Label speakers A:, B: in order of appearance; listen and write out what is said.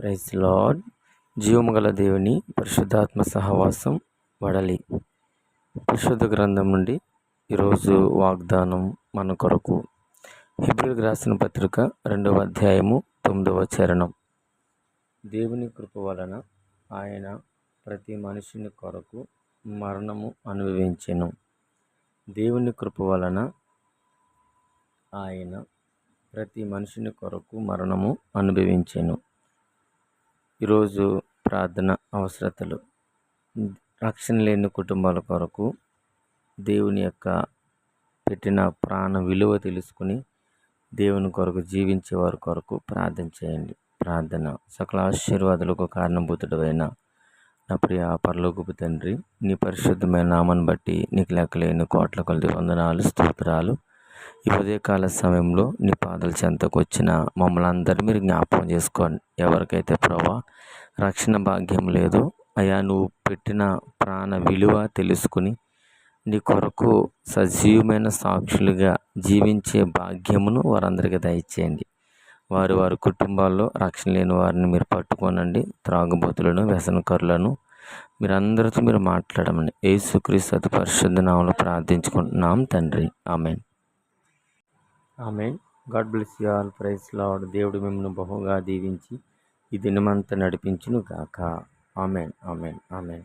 A: Praise lord. జీవము గల దేవుని పరిశుద్ధాత్మ సహవాసం వడలి. పరిశుద్ధ గ్రంథం నుండి ఈరోజు వాగ్దానం మన కొరకు. హెబ్రీయులకు రాసిన పత్రిక 2వ అధ్యాయము 9వ చరణం. దేవుని కృప వలన ఆయన ప్రతి మనుషుని కొరకు మరణము అనుభవించెను. దేవుని కృప వలన ఆయన ప్రతి మనుషుని కొరకు మరణము అనుభవించెను. ఈరోజు ప్రార్థన అవసరతలు. రక్షణ లేని కుటుంబాల కొరకు దేవుని యొక్క పెట్టిన ప్రాణ విలువ తెలుసుకుని దేవుని కొరకు జీవించే వారి కొరకు ప్రార్థన చేయండి. ప్రార్థన. సకల ఆశీర్వాదాలకు కారణభూతుడైన నా ప్రియ పరలోకపు తండ్రి, నీ పరిశుద్ధమైన నామాన్ని బట్టి నీకు లెక్కలేని కోట్ల కొలది వందనాలు, స్తోత్రాలు. ఈ ఉదయకాల సమయంలో నీ పాదాల చెంతకు వచ్చిన మమ్మల్ని అందరూ మీరు జ్ఞాపకం చేసుకోండి. ఎవరికైతే ప్రభా రక్షణ భాగ్యం లేదో అయ్యా, నువ్వు పెట్టిన ప్రాణ విలువ తెలుసుకుని నీ కొరకు సజీవమైన సాక్షులుగా జీవించే భాగ్యమును వారందరికీ దయచేయండి. వారి కుటుంబాల్లో రక్షణ లేని వారిని మీరు పట్టుకోనండి. త్రాగుబోతులను, వ్యసనకరులను మీరందరితో మీరు మాట్లాడమని యేసుక్రీస్తు అతి పరిశుద్ధ నామములో ప్రార్థించుకుంటున్నాం తండ్రి. Amen. Amen. God bless you all. Praise Lord. దేవుడు మిమ్మల్ని బహుగా దీవించి ఈ దినమంతా నడిపించును గాక. ఆమెన్. ఆమెన్. ఆమెన్.